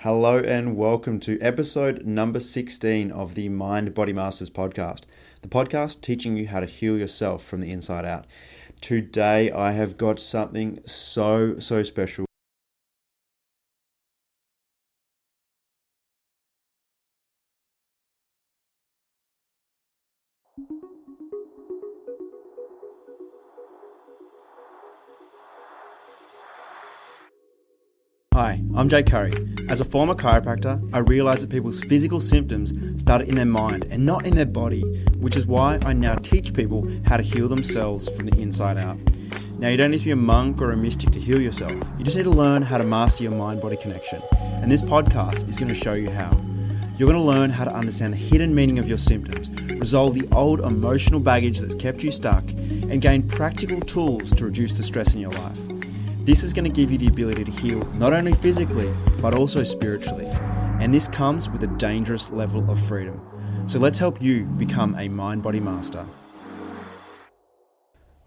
Hello and welcome to episode number 16 of the Mind Body Masters podcast, the podcast teaching you how to heal yourself from the inside out. Today I have got something so special. Hi, I'm Jay Curry. As a former chiropractor, I realised that people's physical symptoms started in their mind and not in their body, which is why I now teach people how to heal themselves from the inside out. Now, you don't need to be a monk or a mystic to heal yourself. You just need to learn how to master your mind-body connection. And this podcast is going to show you how. You're going to learn how to understand the hidden meaning of your symptoms, resolve the old emotional baggage that's kept you stuck, and gain practical tools to reduce the stress in your life. This is going to give you the ability to heal not only physically, but also spiritually. And this comes with a dangerous level of freedom. So let's help you become a mind-body master.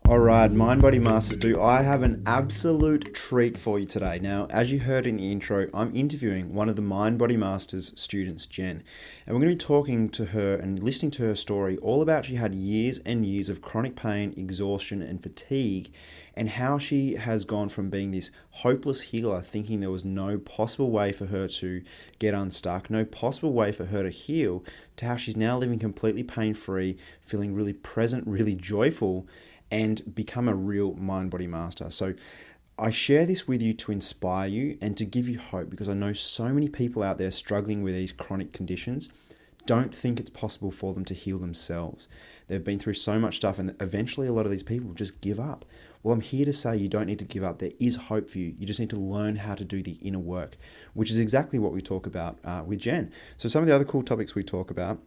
Alright, Mind Body Masters, I have an absolute treat for you today. Now, as you heard in the intro, I'm interviewing one of the Mind Body Masters students, Jen. And we're going to be talking to her and listening to her story all about she had years and years of chronic pain, exhaustion and fatigue, and how she has gone from being this hopeless healer, thinking there was no possible way for her to get unstuck, no possible way for her to heal, to how she's now living completely pain-free, feeling really present, really joyful, and become a real mind-body master. So I share this with you to inspire you and to give you hope, because I know so many people out there struggling with these chronic conditions don't think it's possible for them to heal themselves. They've been through so much stuff, and eventually a lot of these people just give up. Well, I'm here to say you don't need to give up. There is hope for you. You just need to learn how to do the inner work, which is exactly what we talk about with Jen. So some of the other cool topics we talk about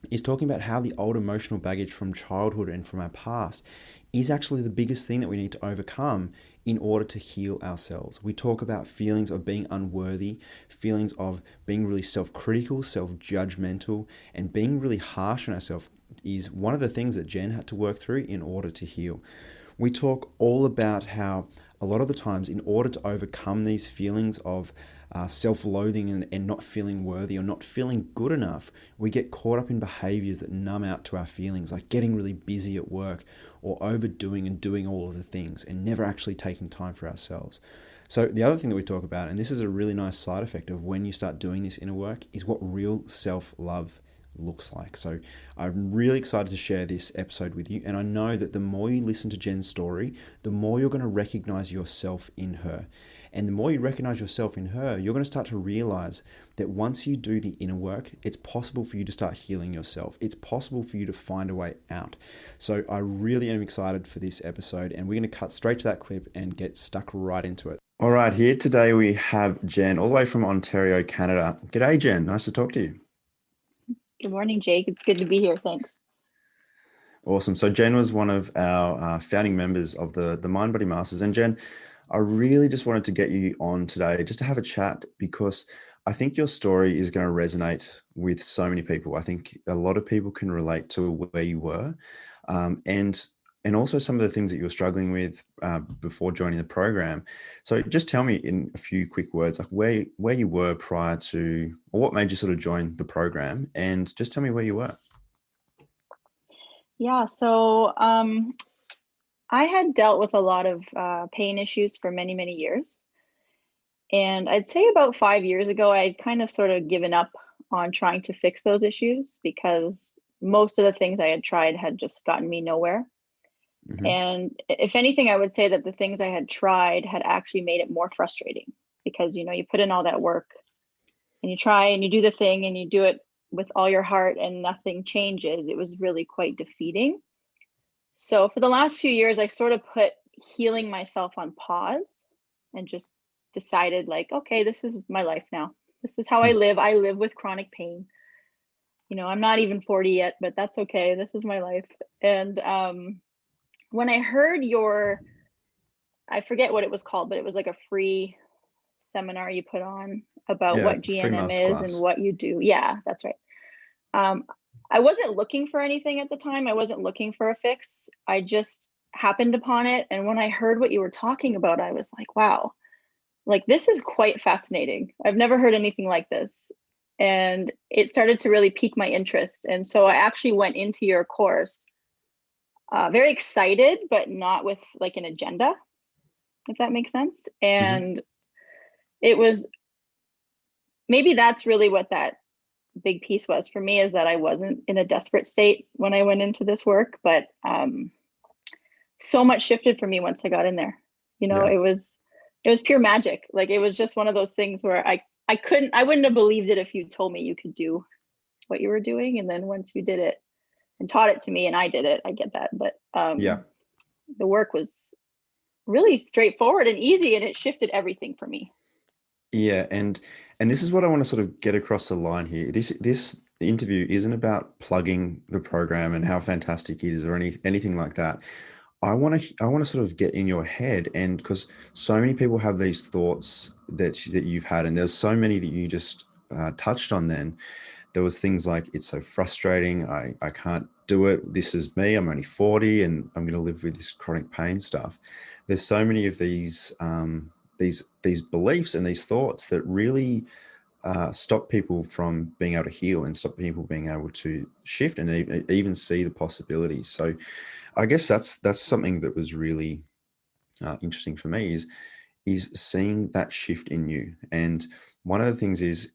is talking about how the old emotional baggage from childhood and from our past is actually the biggest thing that we need to overcome in order to heal ourselves. We talk about feelings of being unworthy, feelings of being really self-critical, self-judgmental, and being really harsh on ourselves is one of the things that Jen had to work through in order to heal. We talk all about how a lot of the times, in order to overcome these feelings of self-loathing and not feeling worthy or not feeling good enough, we get caught up in behaviors that numb out to our feelings, like getting really busy at work or overdoing and doing all of the things and never actually taking time for ourselves. So the other thing that we talk about, and this is a really nice side effect of when you start doing this inner work, is what real self-love looks like. So I'm really excited to share this episode with you, and I know that the more you listen to Jen's story, the more you're going to recognize yourself in her. And the more you recognize yourself in her, you're going to start to realize that once you do the inner work, it's possible for you to start healing yourself. It's possible for you to find a way out. So I really am excited for this episode, and we're going to cut straight to that clip and get stuck right into it. All right, here today we have Jen all the way from Ontario, Canada. G'day, Jen. Nice to talk to you. Good morning, Jake. It's good to be here. Thanks. Awesome. So Jen was one of our founding members of the Mind Body Masters. And Jen, I really just wanted to get you on today just to have a chat, because I think your story is going to resonate with so many people. I think a lot of people can relate to where you were, and also some of the things that you were struggling with before joining the program. So just tell me in a few quick words, like where you were prior to, or what made you sort of join the program, and just tell me where you were. Yeah, so I had dealt with a lot of pain issues for many, many years. And I'd say about 5 years ago, I'd kind of sort of given up on trying to fix those issues, because most of the things I had tried had just gotten me nowhere. Mm-hmm. And if anything, I would say that the things I had tried had actually made it more frustrating, because, you put in all that work and you try and you do the thing and you do it with all your heart and nothing changes. It was really quite defeating. So for the last few years, I sort of put healing myself on pause and just decided, like, okay, this is my life now. This is how I live. I live with chronic pain. I'm not even 40 yet, but that's okay. This is my life. And when I heard I forget what it was called, but it was like a free seminar you put on about Yeah, what free GNM is and masterclass. what you do. Yeah, that's right. I wasn't looking for anything at the time. I wasn't looking for a fix. I just happened upon it. And when I heard what you were talking about, I was like, wow, like, this is quite fascinating. I've never heard anything like this. And it started to really pique my interest. And so I actually went into your course very excited, but not with like an agenda, if that makes sense. Hmm. And it was, maybe that's really what that big piece was for me, is that I wasn't in a desperate state when I went into this work, but so much shifted for me once I got in there. You know, Yeah. it was pure magic. Like, it was just one of those things where I wouldn't have believed it if you told me you could do what you were doing. And then once you did it and taught it to me and I did it, I get that. But Yeah. the work was really straightforward and easy, and it shifted everything for me. Yeah, and this is what I want to sort of get across the line here. This interview isn't about plugging the program and how fantastic it is or anything like that. I want to sort of get in your head, and because so many people have these thoughts that you've had, and there's so many that you just touched on. Then there was things like, it's so frustrating. I can't do it. This is me. I'm only 40 and I'm going to live with this chronic pain stuff. There's so many of these beliefs and these thoughts that really stop people from being able to heal and stop people being able to shift and even see the possibilities. So I guess that's something that was really interesting for me is seeing that shift in you. And one of the things is,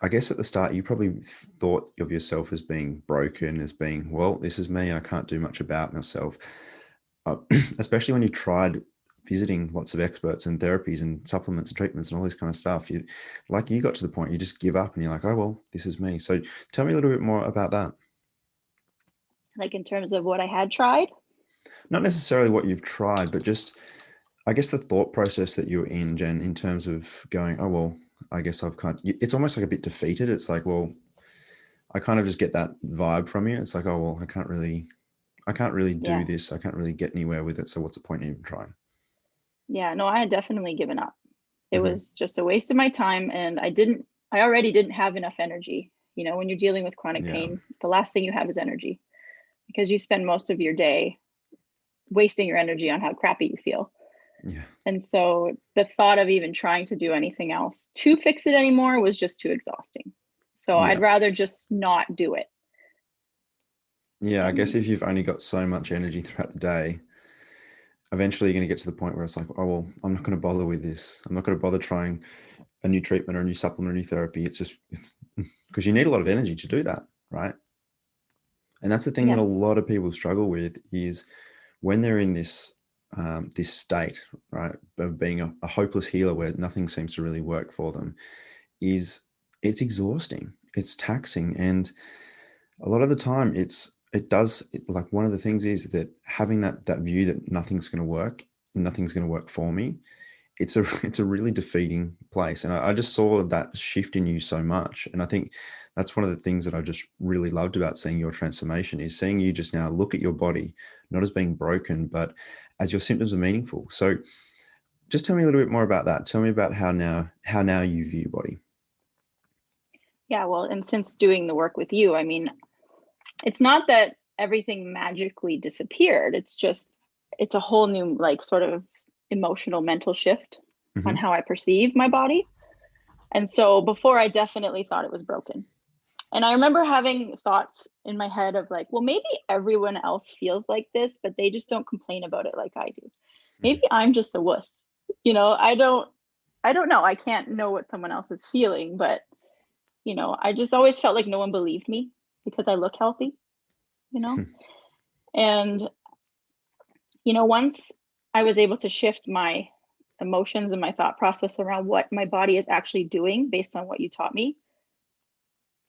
I guess at the start, you probably thought of yourself as being broken, as being, well, this is me. I can't do much about myself. Uh, Especially when you tried visiting lots of experts and therapies and supplements and treatments and all this kind of stuff. You got to the point you just give up and you're like, oh, well, this is me. So tell me a little bit more about that. Like, in terms of what I had tried. Not necessarily what you've tried, but just, I guess, the thought process that you're in, Jen, in terms of going, oh, well, I guess I've kind of, it's almost like a bit defeated. It's like, well, I kind of just get that vibe from you. It's like, oh, well, I can't really do Yeah. this. I can't really get anywhere with it. So what's the point in even trying? Yeah. No, I had definitely given up. It Hmm. was just a waste of my time. And I already didn't have enough energy. You know, when you're dealing with chronic Yeah. pain, the last thing you have is energy, because you spend most of your day wasting your energy on how crappy you feel. Yeah. And so the thought of even trying to do anything else to fix it anymore was just too exhausting. So I'd Yeah. rather just not do it. Yeah. I guess And if you've only got so much energy throughout the day, eventually you're going to get to the point where it's like, oh, well, I'm not going to bother with this. I'm not going to bother trying a new treatment or a new supplement or new therapy. It's because you need a lot of energy to do that. Right. And that's the thing that a yes, lot of people struggle with is when they're in this state, right, of being a hopeless healer where nothing seems to really work for them, is it's exhausting, it's taxing, and a lot of the time like one of the things is that having that view that nothing's going to work for me, it's a really defeating place. And I just saw that shift in you so much. And I think that's one of the things that I just really loved about seeing your transformation, is seeing you just now look at your body, not as being broken, but as your symptoms are meaningful. So just tell me a little bit more about that. Tell me about how now you view your body. yeah, well, and since doing the work with you, I mean, it's not that everything magically disappeared. It's just, it's a whole new, like, sort of emotional mental shift on Hmm. how I perceive my body. And so before, I definitely thought it was broken. And I remember having thoughts in my head of like, well, maybe everyone else feels like this, but they just don't complain about it like I do. Maybe I'm just a wuss. You know, I don't know. I can't know what someone else is feeling, but I just always felt like no one believed me because I look healthy, you know? And once I was able to shift my emotions and my thought process around what my body is actually doing based on what you taught me,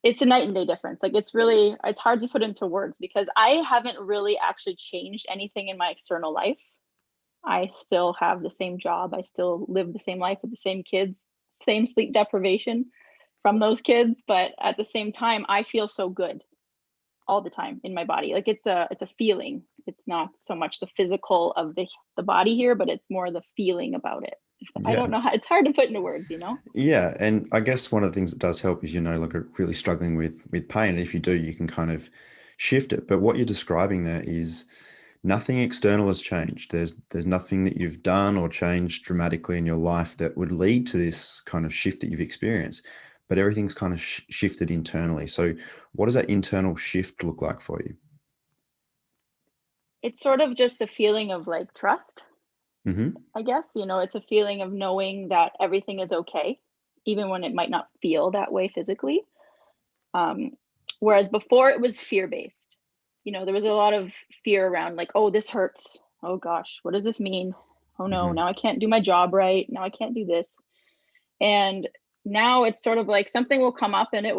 it's a night and day difference. Like, it's hard to put into words because I haven't really actually changed anything in my external life. I still have the same job. I still live the same life with the same kids, same sleep deprivation from those kids. But at the same time, I feel so good all the time in my body. Like, it's a feeling. It's not so much the physical of the body here, but it's more the feeling about it. I Yeah. don't know how, it's hard to put into words. Yeah, and I guess one of the things that does help is you're no longer really struggling with pain. And if you do, you can kind of shift it. But what you're describing there is Nothing external has changed. There's nothing that you've done or changed dramatically in your life that would lead to this kind of shift that you've experienced, but everything's kind of shifted internally. So what does that internal shift look like for you? It's sort of just a feeling of like trust, Hmm. I guess. It's a feeling of knowing that everything is okay, even when it might not feel that way physically. Um, Whereas before it was fear based. There was a lot of fear around like, oh, this hurts. Oh gosh, what does this mean? Oh no, Hmm. now I can't do my job right. Now I can't do this. And now it's sort of like something will come up and it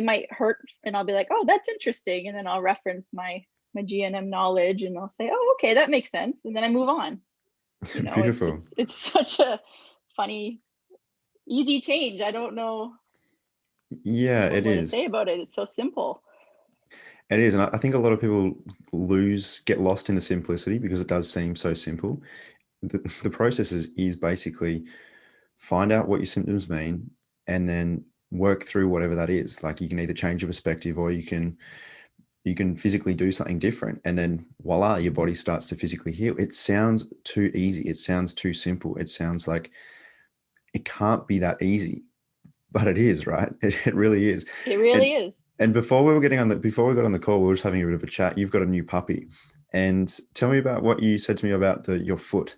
might hurt and I'll be like, oh, that's interesting. And then I'll reference my GNM knowledge and I'll say, oh, okay, that makes sense. And then I move on. It's Beautiful. just, it's such a funny, easy change. I don't know Yeah, what it more to say is. about it. It's so simple. It is. And I think a lot of people get lost in the simplicity because it does seem so simple. The process is basically find out what your symptoms mean and then work through whatever that is. Like you can either change your perspective or you can physically do something different, and then voila, your body starts to physically heal. It sounds too easy. It sounds too simple. It sounds like it can't be that easy, but it is, right? It really is. It And really is. and before we got on the call, we were just having a bit of a chat. You've got a new puppy, and tell me about what you said to me about your foot.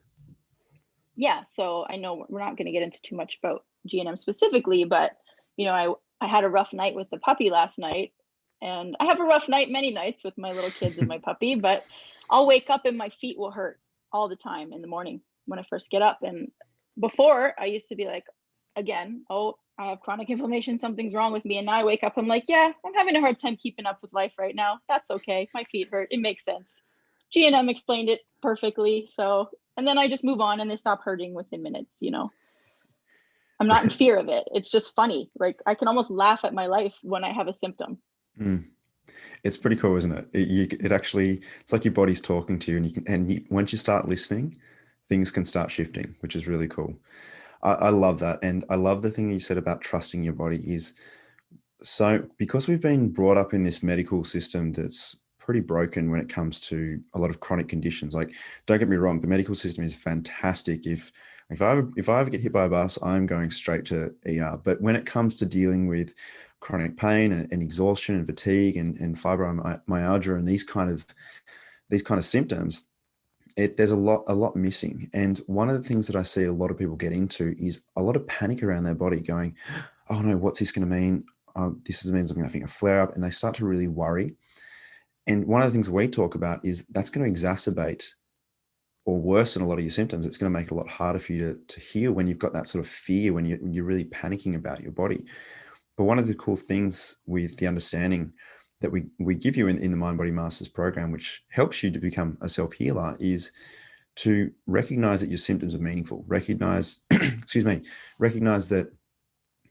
Yeah. So I know we're not going to get into too much about GNM specifically, but I had a rough night with the puppy last night, and I have a rough night many nights with my little kids and my puppy. But I'll wake up and my feet will hurt all the time in the morning when I first get up. And before I used to be like, again, oh, I have chronic inflammation, something's wrong with me. And now I wake up, I'm like, yeah, I'm having a hard time keeping up with life right now. That's okay. My feet hurt. It makes sense. G&M explained it perfectly. So, and then I just move on and they stop hurting within minutes. I'm not in fear of it. It's just funny. Like I can almost laugh at my life when I have a symptom. Mm. It's pretty cool, isn't it? It actually, it's like your body's talking to you, once you start listening, things can start shifting, which is really cool. I love that, and I love the thing you said about trusting your body. Is so because we've been brought up in this medical system that's pretty broken when it comes to a lot of chronic conditions. Like, don't get me wrong, the medical system is fantastic. If I ever get hit by a bus, I'm going straight to ER. But when it comes to dealing with chronic pain and exhaustion and fatigue and fibromyalgia and these kind of symptoms, there's a lot missing. And one of the things that I see a lot of people get into is a lot of panic around their body, going, "Oh no, what's this going to mean? Means I'm having a flare up," and they start to really worry. And one of the things we talk about is that's going to exacerbate or worsen a lot of your symptoms. It's going to make it a lot harder for you to heal when you've got that sort of fear, when you're really panicking about your body. But one of the cool things with the understanding that we give you in the Mind Body Masters program, which helps you to become a self healer, is to recognize that your symptoms are meaningful. Recognize, excuse me, recognize that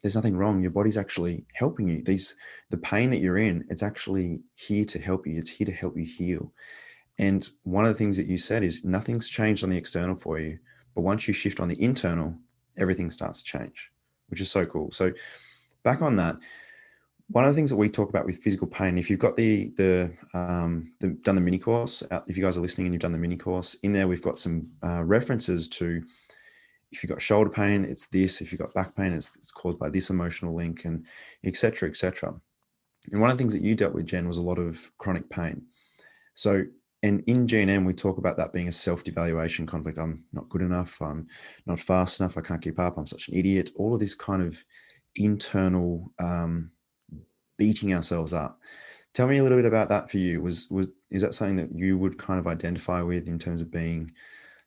there's nothing wrong. Your body's actually helping you. The pain that you're in, it's actually here to help you. It's here to help you heal. And one of the things that you said is nothing's changed on the external for you, but once you shift on the internal, everything starts to change, which is so cool. So back on that, one of the things that we talk about with physical pain, if you've got done the mini course, if you guys are listening and you've done the mini course, in there we've got some references to, if you've got shoulder pain, it's this. If you've got back pain, it's caused by this emotional link, and et cetera, et cetera. And one of the things that you dealt with, Jen, was a lot of chronic pain. So, and in GNM, we talk about that being a self-devaluation conflict. I'm not good enough. I'm not fast enough. I can't keep up. I'm such an idiot. All of this kind of internal beating ourselves up. Tell me a little bit about that for you. Is that something that you would kind of identify with in terms of being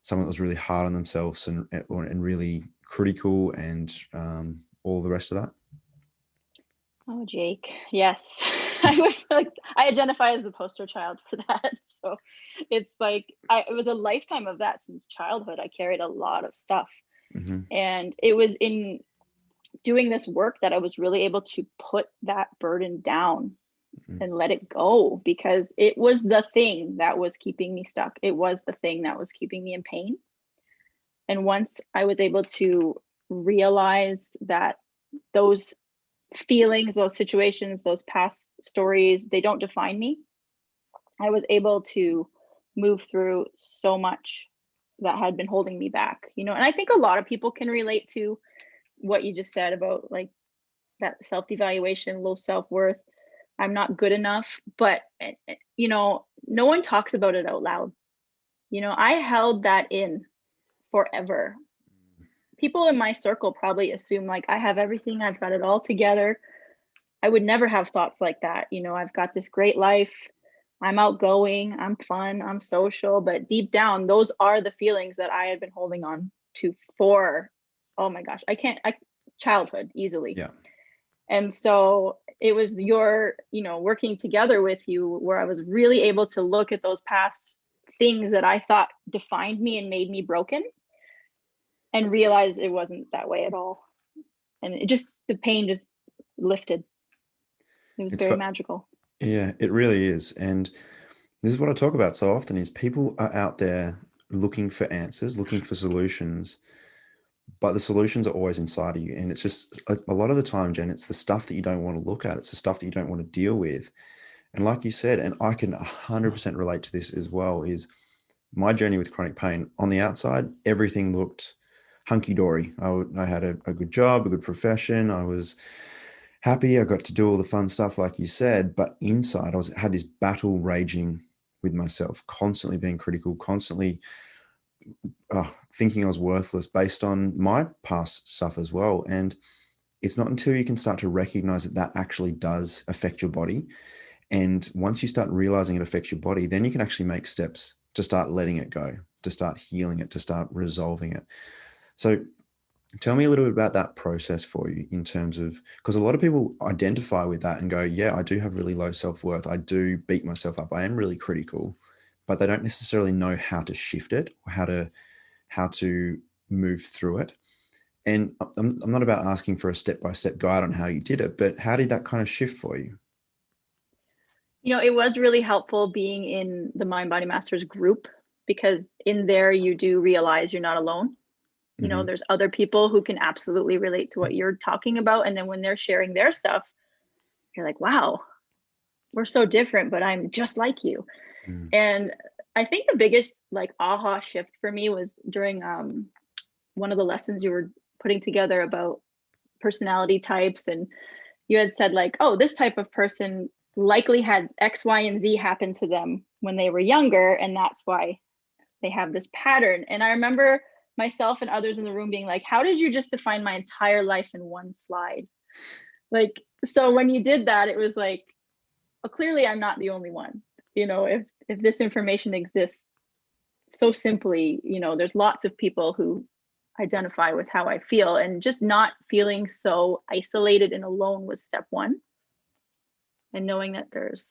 someone that was really hard on themselves and really critical and all the rest of that? Oh, Jake. Yes. I identify as the poster child for that. So it's like it was a lifetime of that since childhood. I carried a lot of stuff. Mm-hmm. And it was in doing this work that I was really able to put that burden down Mm-hmm. and let it go, because it was the thing that was keeping me stuck. It was the thing that was keeping me in pain. And once I was able to realize that those feelings, those situations, those past stories, they don't define me, I was able to move through so much that had been holding me back, and I think a lot of people can relate to what you just said about like that self-devaluation, low self-worth. I'm not good enough, but no one talks about it out loud. I held that in forever. People in my circle probably assume like I have everything, I've got it all together. I would never have thoughts like that. I've got this great life. I'm outgoing, I'm fun, I'm social, but deep down, those are the feelings that I had been holding on to for, oh my gosh, childhood easily. Yeah. And so it was your, working together with you where I was really able to look at those past things that I thought defined me and made me broken and realize it wasn't that way at all. And the pain just lifted. It was very magical. Yeah, it really is. And this is what I talk about so often is people are out there looking for answers, looking for solutions, but the solutions are always inside of you. And it's just a lot of the time, Jen, it's the stuff that you don't want to look at. It's the stuff that you don't want to deal with. And like you said, and I can 100% relate to this as well, is my journey with chronic pain. On the outside, everything looked hunky-dory. I had a good job, a good profession. I was happy. I got to do all the fun stuff, like you said, but inside had this battle raging with myself, constantly being critical, constantly thinking I was worthless based on my past stuff as well. And it's not until you can start to recognize that actually does affect your body. And once you start realizing it affects your body, then you can actually make steps to start letting it go, to start healing it, to start resolving it. So tell me a little bit about that process for you in terms of, because a lot of people identify with that and go, yeah, I do have really low self-worth. I do beat myself up. I am really critical, but they don't necessarily know how to shift it or how to move through it. And I'm not about asking for a step-by-step guide on how you did it, but how did that kind of shift for you? It was really helpful being in the Mind Body Masters group, because in there you do realize you're not alone. There's other people who can absolutely relate to what you're talking about. And then when they're sharing their stuff, you're like, wow, we're so different, but I'm just like you. And I think the biggest like aha shift for me was during one of the lessons you were putting together about personality types. And you had said like, oh, this type of person likely had X, Y, and Z happen to them when they were younger. And that's why they have this pattern. And I remember myself and others in the room being like, how did you just define my entire life in one slide? Like, so when you did that, it was like, oh, clearly I'm not the only one. If this information exists so simply, there's lots of people who identify with how I feel, and just not feeling so isolated and alone was step one. And knowing that there's,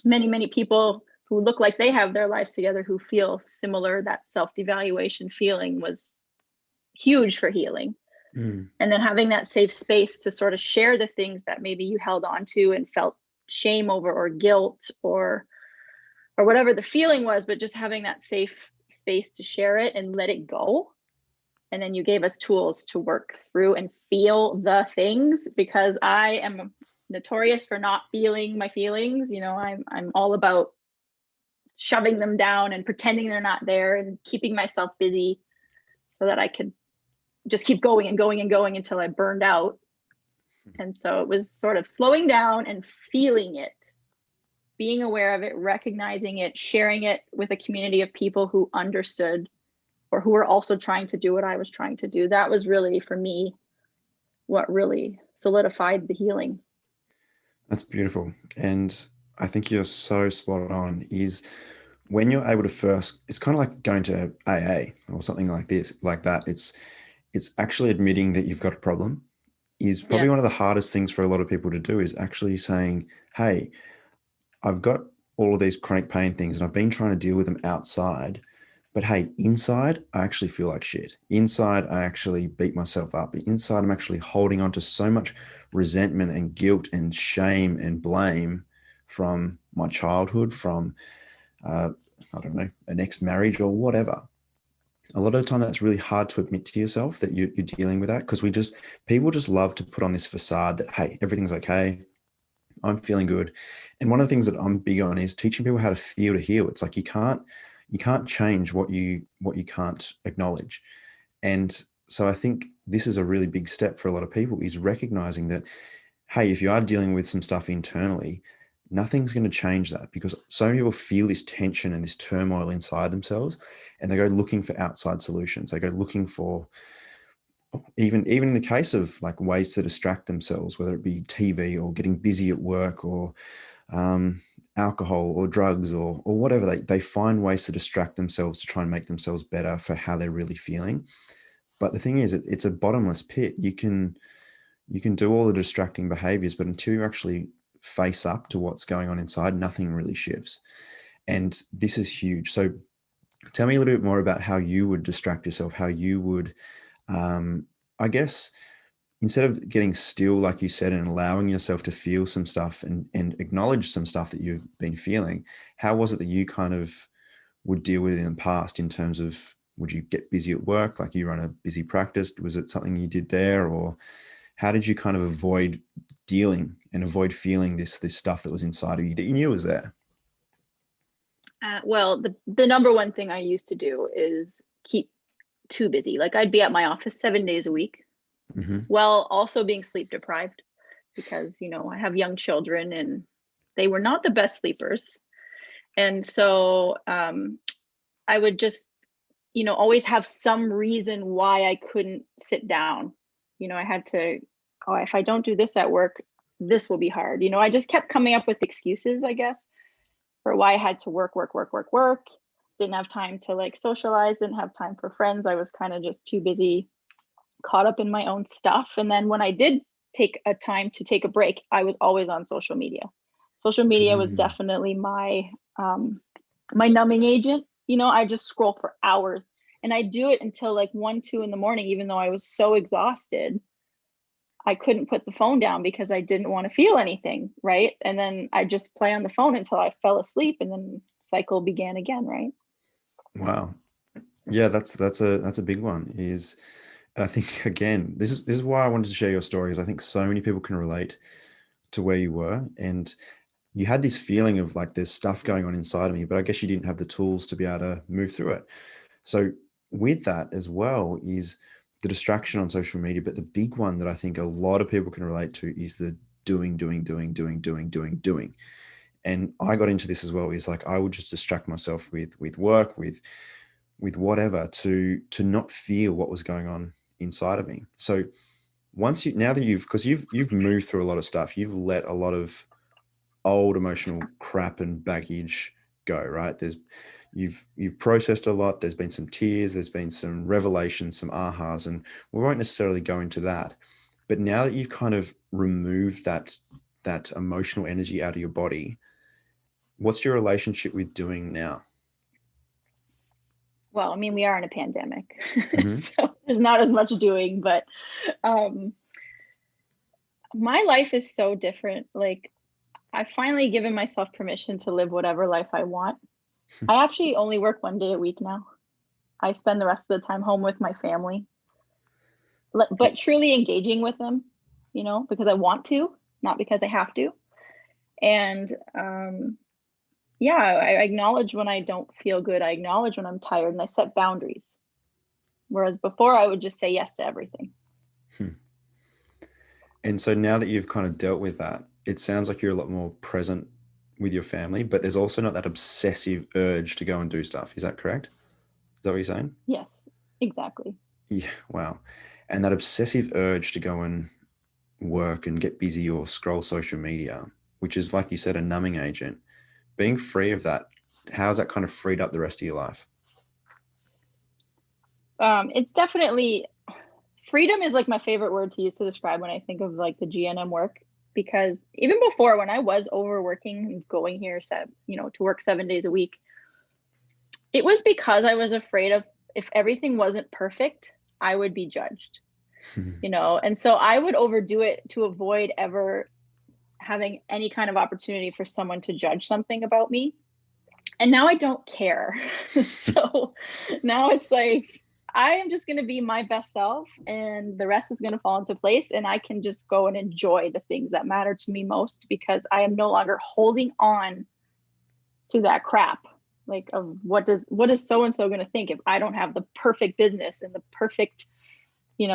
many, many people who look like they have their lives together who feel similar, that self-devaluation feeling was huge for healing. And then having that safe space to sort of share the things that maybe you held on to and felt shame over, or guilt, or whatever the feeling was, but just having that safe space to share it and let it go. And then you gave us tools to work through and feel the things, because I am notorious for not feeling my feelings. I'm all about shoving them down and pretending they're not there and keeping myself busy so that I could just keep going and going and going until I burned out. And so it was sort of slowing down and feeling it, being aware of it, recognizing it, sharing it with a community of people who understood or who were also trying to do what I was trying to do. That was really, for me, what really solidified the healing. That's beautiful. And I think you're so spot on, is when you're able to first, it's kind of like going to AA or something like that. It's actually admitting that you've got a problem is probably one of the hardest things for a lot of people to do, is actually saying, hey, I've got all of these chronic pain things and I've been trying to deal with them outside, but hey, inside, I actually feel like shit. Inside, I actually beat myself up. Inside, I'm actually holding on to so much resentment and guilt and shame and blame from my childhood, from, I don't know, an ex-marriage or whatever. A lot of the time that's really hard to admit to yourself that you're dealing with that, because people just love to put on this facade that, hey, everything's okay. I'm feeling good. And one of the things that I'm big on is teaching people how to feel to heal. It's like you can't change what you can't acknowledge. And so I think this is a really big step for a lot of people, is recognizing that, hey, if you are dealing with some stuff internally, nothing's going to change that, because so many people feel this tension and this turmoil inside themselves, and they go looking for outside solutions. They go looking for, even in the case of like ways to distract themselves, whether it be TV or getting busy at work, or um, alcohol or drugs, or whatever, they find ways to distract themselves to try and make themselves better for how they're really feeling. But the thing is, it's a bottomless pit. You can do all the distracting behaviors, but until you actually face up to what's going on inside, nothing really shifts. And this is huge. So tell me a little bit more about how you would distract yourself, how you would, I guess, instead of getting still, like you said, and allowing yourself to feel some stuff and acknowledge some stuff that you've been feeling, how was it that you kind of would deal with it in the past, in terms of, would you get busy at work? Like, you run a busy practice. Was it something you did there? Or how did you kind of avoid dealing and avoid feeling this stuff that was inside of you that you knew was there? Well, the number one thing I used to do is keep too busy. Like, I'd be at my office 7 days a week, Hmm. while also being sleep deprived, because I have young children and they were not the best sleepers. And so I would just always have some reason why I couldn't sit down. I had to, oh, if I don't do this at work, this will be hard. I just kept coming up with excuses, I guess, for why I had to work, work, work, work, work. Didn't have time to like socialize, didn't have time for friends. I was kind of just too busy, caught up in my own stuff. And then when I did take a time to take a break, I was always on social media. Social media was Mm. definitely my numbing agent. I just scroll for hours, and I do it until like 1, 2 in the morning, even though I was so exhausted. I couldn't put the phone down because I didn't want to feel anything, right? And then I just play on the phone until I fell asleep, and then cycle began again, right? Wow. Yeah, that's a big one. Is, and I think, again, this is why I wanted to share your story, is I think so many people can relate to where you were, and you had this feeling of like, there's stuff going on inside of me, but I guess you didn't have the tools to be able to move through it. So with that as well is the distraction on social media. But the big one that I think a lot of people can relate to is the doing, doing, doing, doing, doing, doing, doing. And I got into this as well, is like, I would just distract myself with work, with whatever, to not feel what was going on inside of me. So once you, now that because you've moved through a lot of stuff, you've let a lot of old emotional crap and baggage go, right? You've processed a lot. There's been some tears, there's been some revelations, some ahas, and we won't necessarily go into that. But now that you've kind of removed that emotional energy out of your body, what's your relationship with doing now? Well, I mean, we are in a pandemic, Hmm. so there's not as much doing, but um, my life is so different. Like, I've finally given myself permission to live whatever life I want. I actually only work 1 day a week now. I spend the rest of the time home with my family, but truly engaging with them, because I want to, not because I have to. And yeah, I acknowledge when I don't feel good. I acknowledge when I'm tired, and I set boundaries. Whereas before, I would just say yes to everything. And so now that you've kind of dealt with that, it sounds like you're a lot more present with your family, but there's also not that obsessive urge to go and do stuff. Is that correct? Is that what you're saying? Yes, exactly. Yeah. Wow. And that obsessive urge to go and work and get busy or scroll social media, which is, like you said, a numbing agent, being free of that, how's that kind of freed up the rest of your life? It's definitely freedom is like my favorite word to use to describe when I think of like the GNM work. Because even before, when I was overworking and going here, to work 7 days a week, it was because I was afraid of, if everything wasn't perfect, I would be judged. And so I would overdo it to avoid ever having any kind of opportunity for someone to judge something about me. And now I don't care. So now it's like, I am just going to be my best self, and the rest is going to fall into place. And I can just go and enjoy the things that matter to me most, because I am no longer holding on to that crap. Like, of what is so and so going to think if I don't have the perfect business and the perfect,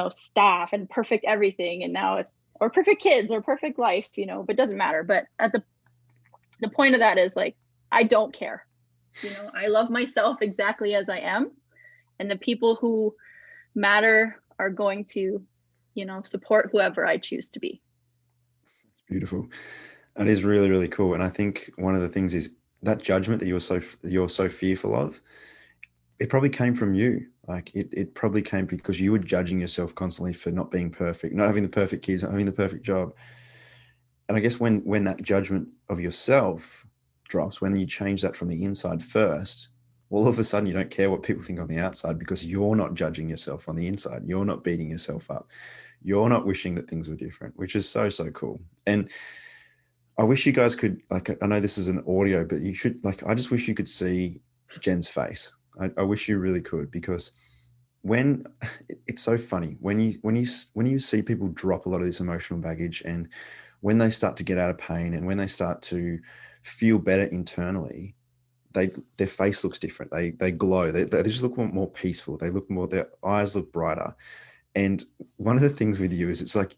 staff and perfect everything. And now it's, or perfect kids or perfect life, but it doesn't matter. But at the point of that is like, I don't care. I love myself exactly as I am. And the people who matter are going to, support whoever I choose to be. It's beautiful. It is really, really cool. And I think one of the things is that judgment that you're so fearful of, it probably came from you. Like it probably came because you were judging yourself constantly for not being perfect, not having the perfect kids, not having the perfect job. And I guess when that judgment of yourself drops, when you change that from the inside first, all of a sudden you don't care what people think on the outside, because you're not judging yourself on the inside. You're not beating yourself up. You're not wishing that things were different, which is so, so cool. And I wish you guys could, like, I know this is an audio, but you should, like, I just wish you could see Jen's face. I wish you really could, because when it's so funny when you see people drop a lot of this emotional baggage, and when they start to get out of pain, and when they start to feel better internally, their face looks different. They glow. They just look more peaceful. They look more, their eyes look brighter. And one of the things with you is it's like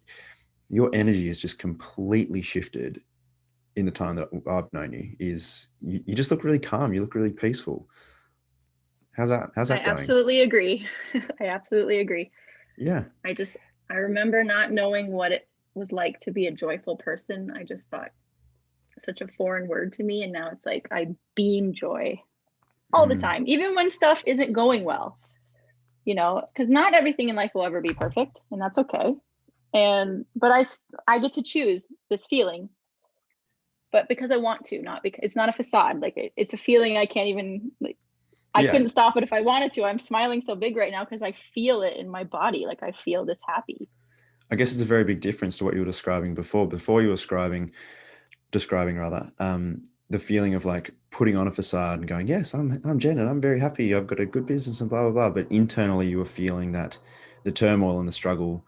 your energy is just completely shifted in the time that I've known you. Is you just look really calm. You look really peaceful. How's I that going? absolutely agree. I absolutely agree. Yeah. I remember not knowing what it was like to be a joyful person. I just thought, such a foreign word to me. And now it's like I beam joy all the Mm. time, even when stuff isn't going well, because not everything in life will ever be perfect, and that's okay. But I get to choose this feeling, but because I want to, not because it's not a facade. Like it's a feeling I can't even, like, I Yeah. couldn't stop it if I wanted to. I'm smiling so big right now because I feel it in my body. Like I feel this happy. I guess it's a very big difference to what you were describing before. Before you were describing rather, the feeling of like putting on a facade and going, yes, I'm Jen and I'm very happy. I've got a good business and blah, blah, blah. But internally you were feeling that the turmoil and the struggle,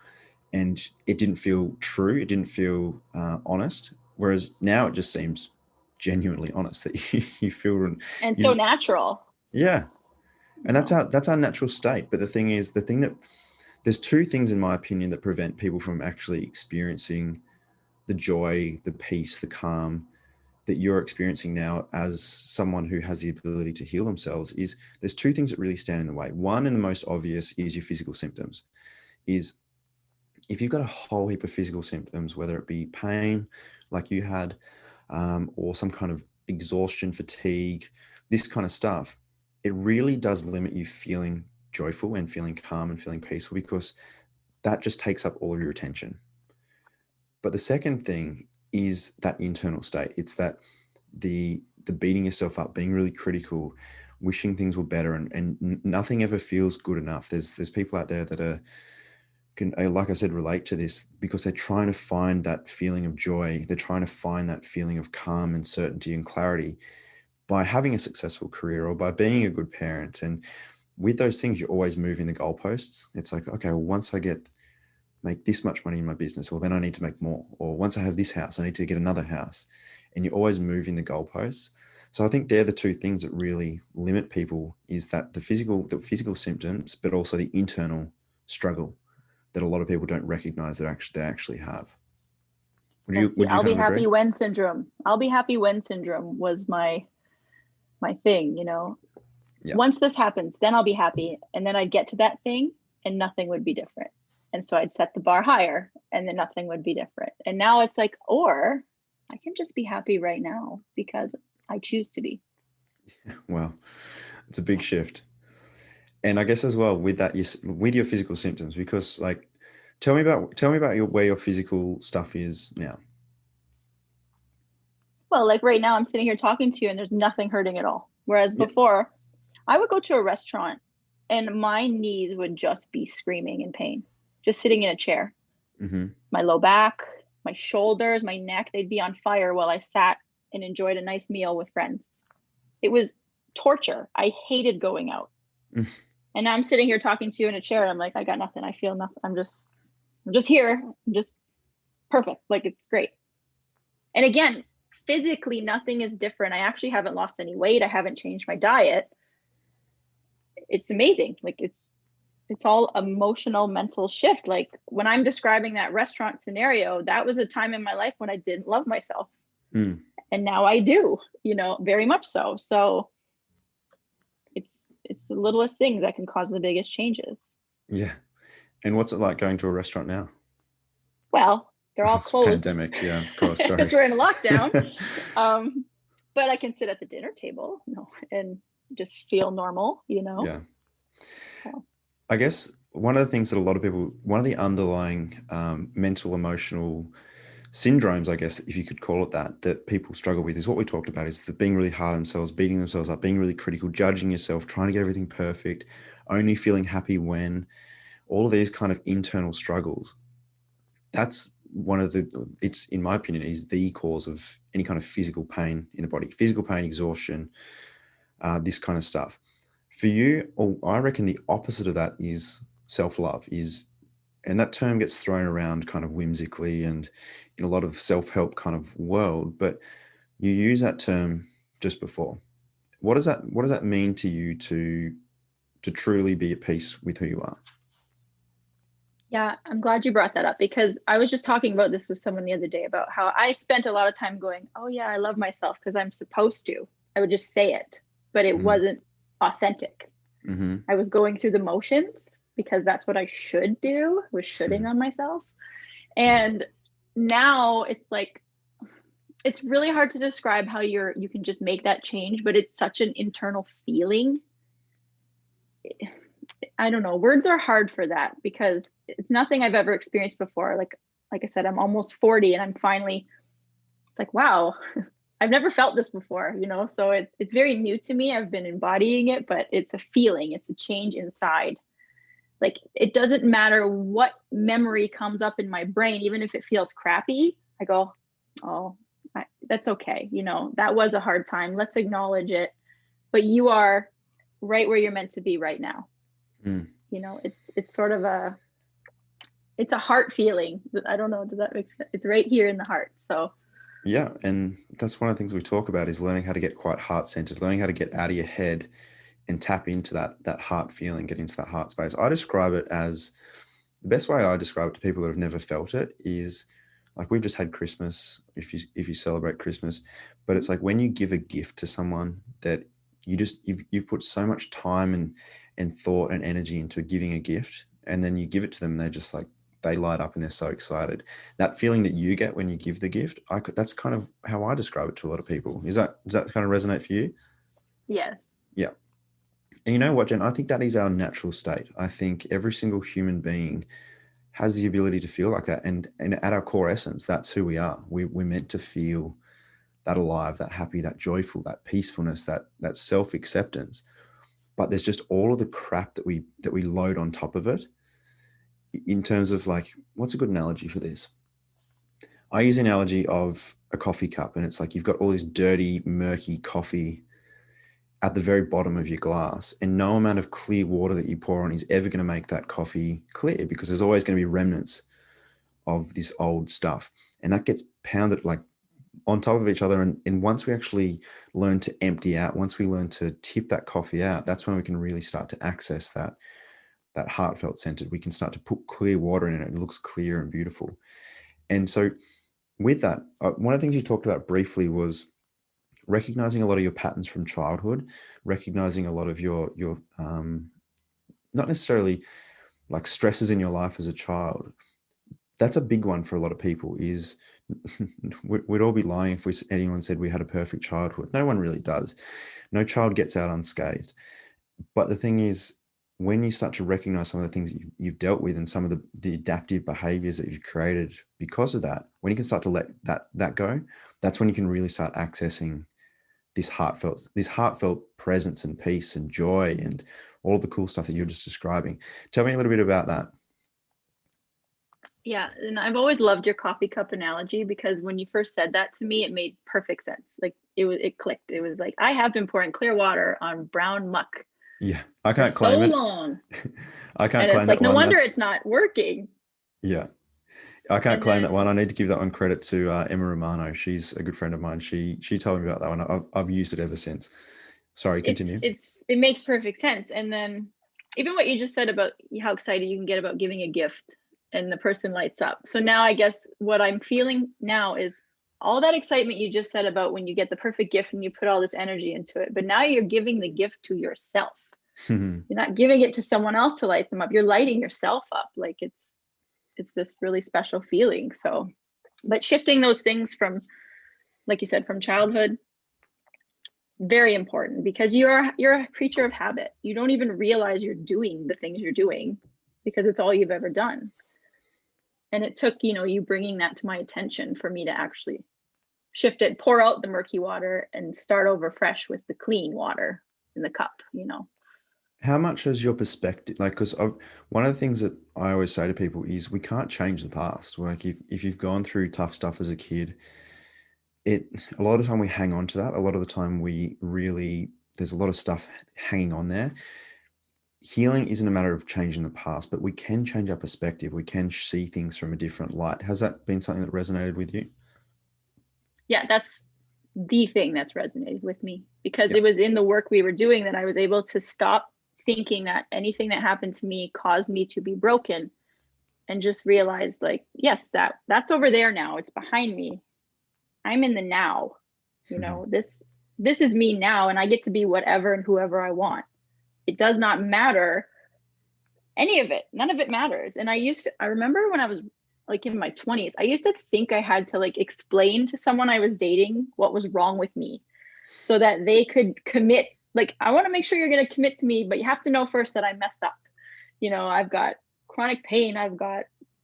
and it didn't feel true. It didn't feel honest. Whereas now it just seems genuinely honest that you feel, And you so just, natural, yeah. you And know. that's our natural state. But the thing that there's two things in my opinion that prevent people from actually experiencing the joy, the peace, the calm that you're experiencing now as someone who has the ability to heal themselves. Is there's two things that really stand in the way. One, and the most obvious, is your physical symptoms. Is if you've got a whole heap of physical symptoms, whether it be pain like you had, or some kind of exhaustion, fatigue, this kind of stuff, it really does limit you feeling joyful and feeling calm and feeling peaceful, because that just takes up all of your attention. But the second thing is that internal state. It's that the beating yourself up, being really critical, wishing things were better, and nothing ever feels good enough. There's people out there that can, like I said, relate to this, because they're trying to find that feeling of joy. They're trying to find that feeling of calm and certainty and clarity by having a successful career or by being a good parent. And with those things, you're always moving the goalposts. It's like, okay, well, once I make this much money in my business, well, then I need to make more. Or once I have this house, I need to get another house. And you're always moving the goalposts. So I think they're the two things that really limit people, is that the physical symptoms, but also the internal struggle that a lot of people don't recognize that they actually have. That's the Would you I'll kind be of agree? happy when syndrome. I'll be happy when syndrome was my thing. Yeah. Once this happens, then I'll be happy. And then I'd get to that thing and nothing would be different. And so I'd set the bar higher and then nothing would be different. And now it's like, or I can just be happy right now because I choose to be. Well, it's a big shift. And I guess as well with that, with your physical symptoms, because like, tell me about where your physical stuff is now. Well, like right now, I'm sitting here talking to you and there's nothing hurting at all. Whereas Yeah. before, I would go to a restaurant and my knees would just be screaming in pain, just sitting in a chair. Mm-hmm. My low back, my shoulders, my neck, they'd be on fire while I sat and enjoyed a nice meal with friends. It was torture. I hated going out. And now I'm sitting here talking to you in a chair. I'm like, I got nothing. I feel nothing. I'm just here. I'm just perfect. Like, it's great. And again, physically, nothing is different. I actually haven't lost any weight. I haven't changed my diet. It's amazing. Like, it's all emotional, mental shift. Like, when I'm describing that restaurant scenario, that was a time in my life when I didn't love myself. Mm. And now I do, very much so. So it's the littlest things that can cause the biggest changes. Yeah. And what's it like going to a restaurant now? Well, they're all It's a closed pandemic. Yeah, of course. because Sorry. we're in lockdown. But I can sit at the dinner table, and just feel normal. Yeah. So, I guess one of the things that a lot of people, one of the underlying mental, emotional syndromes, I guess, if you could call it that, that people struggle with is what we talked about, is the being really hard on themselves, beating themselves up, being really critical, judging yourself, trying to get everything perfect, only feeling happy when, all of these kind of internal struggles. That's one of it's, in my opinion, is the cause of any kind of physical pain in the body, physical pain, exhaustion, this kind of stuff. For you, or I reckon the opposite of that is self-love, is, and that term gets thrown around kind of whimsically and in a lot of self-help kind of world, but you use that term just before. What does that mean to you to truly be at peace with who you are? yeah, I'm glad you brought that up, because I was just talking about this with someone the other day about how I spent a lot of time going, oh, yeah, I love myself because I'm supposed to. I would just say it, but it Mm-hmm. wasn't authentic. Mm-hmm. I was going through the motions because that's what I should do, was shoulding on myself. Yeah. And now it's like, it's really hard to describe how you can just make that change, but it's such an internal feeling. I don't know. Words are hard for that because it's nothing I've ever experienced before. Like I said, I'm almost 40 and I'm finally, it's like, wow, I've never felt this before. So it's very new to me. I've been embodying it, but it's a feeling, it's a change inside. Like, it doesn't matter what memory comes up in my brain, even if it feels crappy, I go, oh, that's okay. That was a hard time. Let's acknowledge it. But you are right where you're meant to be right now. Mm. It's sort of it's a heart feeling. I don't know. Does that make sense? It's right here in the heart. So Yeah, and that's one of the things we talk about, is learning how to get quite heart-centered, learning how to get out of your head and tap into that heart feeling, get into that heart space. I describe it as, the best way I describe it to people that have never felt it is, like, we've just had Christmas, if you celebrate Christmas, but it's like when you give a gift to someone that you've put so much time and thought and energy into giving a gift, and then you give it to them and they're just like, they light up and they're so excited. That feeling that you get when you give the gift, that's kind of how I describe it to a lot of people. Does that kind of resonate for you? yes. Yeah. And you know what, Jen? I think that is our natural state. I think every single human being has the ability to feel like that. And at our core essence, that's who we are. We're meant to feel that alive, that happy, that joyful, that peacefulness, that self-acceptance. But there's just all of the crap that we load on top of it, in terms of, like, what's a good analogy for this? I use the analogy of a coffee cup, and it's like you've got all this dirty, murky coffee at the very bottom of your glass, and no amount of clear water that you pour on is ever going to make that coffee clear, because there's always going to be remnants of this old stuff, and that gets pounded like on top of each other. And once we actually learn to empty out, once we learn to tip that coffee out, that's when we can really start to access that heartfelt centered. We can start to put clear water in it. It looks clear and beautiful. And so with that, one of the things you talked about briefly was recognizing a lot of your patterns from childhood, recognizing a lot of your not necessarily like stresses in your life as a child. That's a big one for a lot of people. Is we'd all be lying if anyone said we had a perfect childhood. No one really does. No child gets out unscathed. But the thing is, when you start to recognize some of the things that you've dealt with, and some of the adaptive behaviors that you've created because of that, when you can start to let that go, that's when you can really start accessing this heartfelt presence and peace and joy and all the cool stuff that you're just describing. Tell me a little bit about that. Yeah, and I've always loved your coffee cup analogy, because when you first said that to me, it made perfect sense. Like, it clicked. It was like, I have been pouring clear water on brown muck Yeah, I for can't so claim it. long. I can't And it's claim that like, no one. wonder That's it's not working. yeah. I can't And claim that one. then I need to give that one credit to Emma Romano. She's a good friend of mine. She told me about that one. I've used it ever since. Sorry, continue. it makes perfect sense. And then even what you just said about how excited you can get about giving a gift and the person lights up. So now I guess what I'm feeling now is all that excitement you just said about when you get the perfect gift and you put all this energy into it, but now you're giving the gift to yourself. You're not giving it to someone else to light them up. You're lighting yourself up. Like it's this really special feeling. So, but shifting those things from, like you said, from childhood, very important, because you're a creature of habit. You don't even realize you're doing the things you're doing because it's all you've ever done. And it took, you bringing that to my attention for me to actually shift it, pour out the murky water and start over fresh with the clean water in the cup. How much has your perspective, like, because one of the things that I always say to people is we can't change the past. Like, if you've gone through tough stuff as a kid, a lot of the time we hang on to that. A lot of the time there's a lot of stuff hanging on there. Healing isn't a matter of changing the past, but we can change our perspective. We can see things from a different light. Has that been something that resonated with you? Yeah, that's the thing that's resonated with me, because it Yep. was in the work we were doing that I was able to stop thinking that anything that happened to me caused me to be broken, and just realized, like, yes, that's over there now. It's behind me. I'm in the now. This is me now, and I get to be whatever and whoever I want. It does not matter any of it. None of it matters. And I remember when I was like in my 20s, I used to think I had to like explain to someone I was dating what was wrong with me so that they could commit. Like, I want to make sure you're going to commit to me, but you have to know first that I messed up. I've got chronic pain, I've got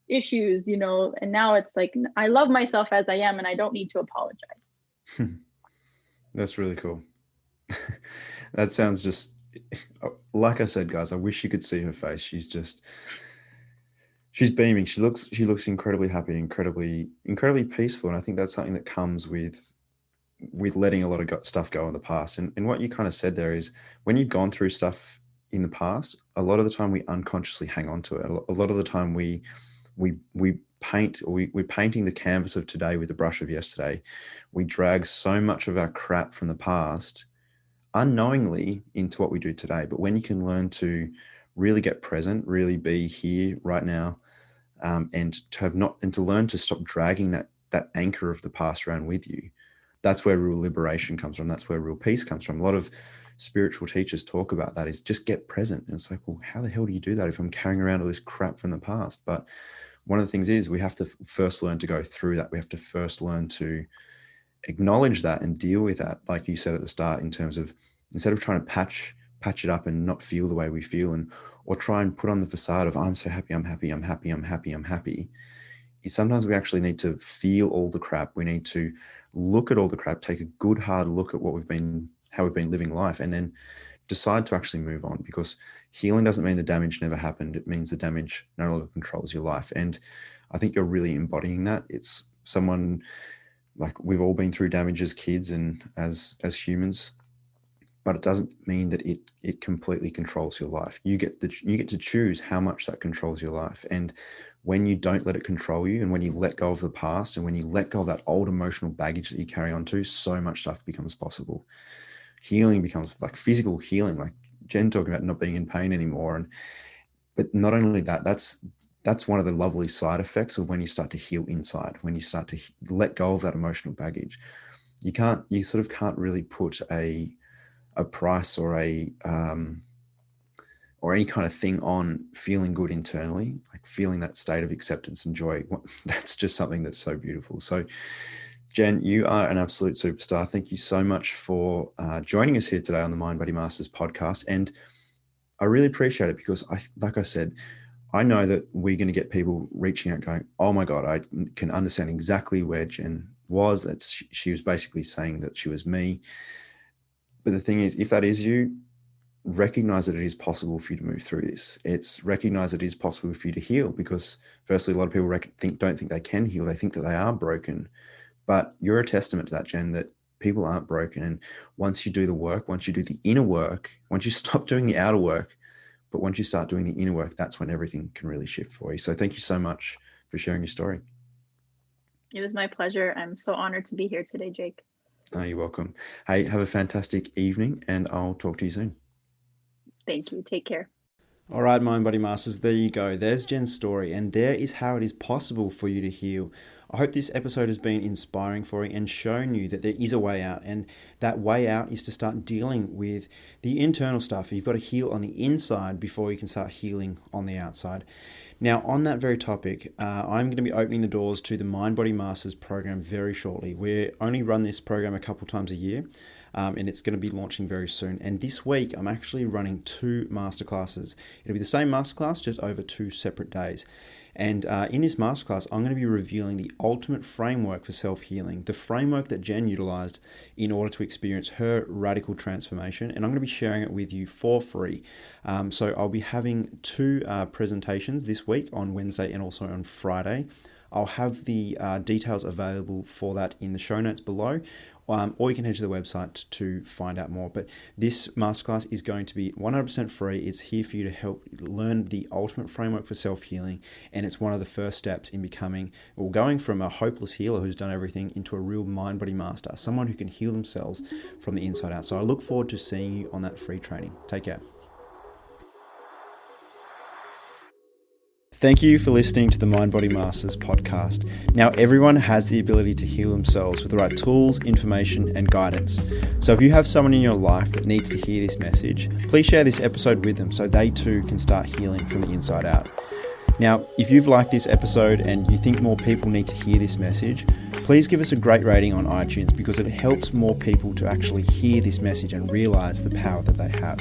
issues, and now it's like I love myself as I am and I don't need to apologize. That's really cool. That sounds just like I said, guys. I wish you could see her face. She's beaming. She looks incredibly happy, incredibly peaceful, and I think that's something that comes with letting a lot of stuff go in the past. And what you kind of said there is when you've gone through stuff in the past, a lot of the time we unconsciously hang on to it. A lot of the time we paint, or we're painting the canvas of today with the brush of yesterday. We drag so much of our crap from the past unknowingly into what we do today. But when you can learn to really get present, really be here right now, and to learn to stop dragging that anchor of the past around with you, that's where real liberation comes from. That's where real peace comes from. A lot of spiritual teachers talk about that, is just get present. And it's like, well, how the hell do you do that if I'm carrying around all this crap from the past? But one of the things is we have to first learn to go through that. We have to first learn to acknowledge that and deal with that, like you said at the start, in terms of instead of trying to patch it up and not feel the way we feel, and or try and put on the facade of I'm so happy, I'm happy, I'm happy, I'm happy, I'm happy. Sometimes we actually need to feel all the crap. We need to look at all the crap, take a good hard look at how we've been living life, and then decide to actually move on. Because healing doesn't mean the damage never happened. It means the damage no longer controls your life. And I think you're really embodying that. It's someone, like, we've all been through damage as kids and as humans, but it doesn't mean that it completely controls your life. You get to choose how much that controls your life. And when you don't let it control you, and when you let go of the past, and when you let go of that old emotional baggage that you carry on to, so much stuff becomes possible. Healing becomes like physical healing, like Jen talking about not being in pain anymore. But not only that, that's one of the lovely side effects of when you start to heal inside, when you start to let go of that emotional baggage. You sort of can't really put a price or any kind of thing on feeling good internally, like feeling that state of acceptance and joy. That's just something that's so beautiful. So, Jen, you are an absolute superstar. Thank you so much for joining us here today on the Mind Body Masters podcast. And I really appreciate it, because like I said, I know that we're going to get people reaching out going, oh my God, I can understand exactly where Jen was. She was basically saying that she was me. But the thing is, if that is you, recognize that it is possible for you to move through this. It's recognize that it is possible for you to heal, because firstly, a lot of people don't think they can heal. They think that they are broken, but you're a testament to that, Jen, that people aren't broken. And once you do the work, once you do the inner work, once you stop doing the outer work, but once you start doing the inner work, that's when everything can really shift for you. So thank you so much for sharing your story. It was my pleasure. I'm so honored to be here today, Jake. Oh, you're welcome. Hey, have a fantastic evening, and I'll talk to you soon. Thank you. Take care. All right, Mind Body Masters, there you go. There's Jen's story, and there is how it is possible for you to heal. I hope this episode has been inspiring for you and shown you that there is a way out, and that way out is to start dealing with the internal stuff. You've got to heal on the inside before you can start healing on the outside. Now, on that very topic, I'm going to be opening the doors to the Mind Body Masters program very shortly. We only run this program a couple times a year, and it's going to be launching very soon. And this week, I'm actually running 2 masterclasses. It'll be the same masterclass, just over 2 separate days. And in this masterclass, I'm going to be revealing the ultimate framework for self-healing, the framework that Jen utilized in order to experience her radical transformation. And I'm going to be sharing it with you for free. So I'll be having 2 presentations this week on Wednesday and also on Friday. I'll have the details available for that in the show notes below. Or you can head to the website to find out more. But this masterclass is going to be 100% free. It's here for you to help learn the ultimate framework for self-healing. And it's one of the first steps in becoming, or going from a hopeless healer who's done everything into a real mind-body master, someone who can heal themselves from the inside out. So I look forward to seeing you on that free training. Take care. Thank you for listening to the Mind Body Masters podcast. Now, everyone has the ability to heal themselves with the right tools, information, and guidance. So if you have someone in your life that needs to hear this message, please share this episode with them so they too can start healing from the inside out. Now, if you've liked this episode and you think more people need to hear this message, please give us a great rating on iTunes because it helps more people to actually hear this message and realize the power that they have.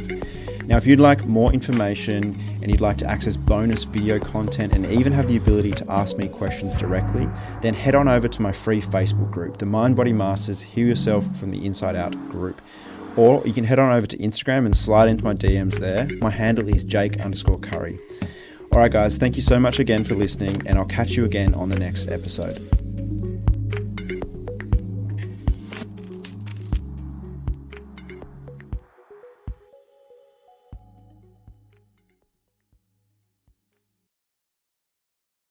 Now, if you'd like more information and you'd like to access bonus video content and even have the ability to ask me questions directly, then head on over to my free Facebook group, the Mind Body Masters Heal Yourself from the Inside Out group. Or you can head on over to Instagram and slide into my DMs there. My handle is Jake_Curry. All right, guys, thank you so much again for listening, and I'll catch you again on the next episode.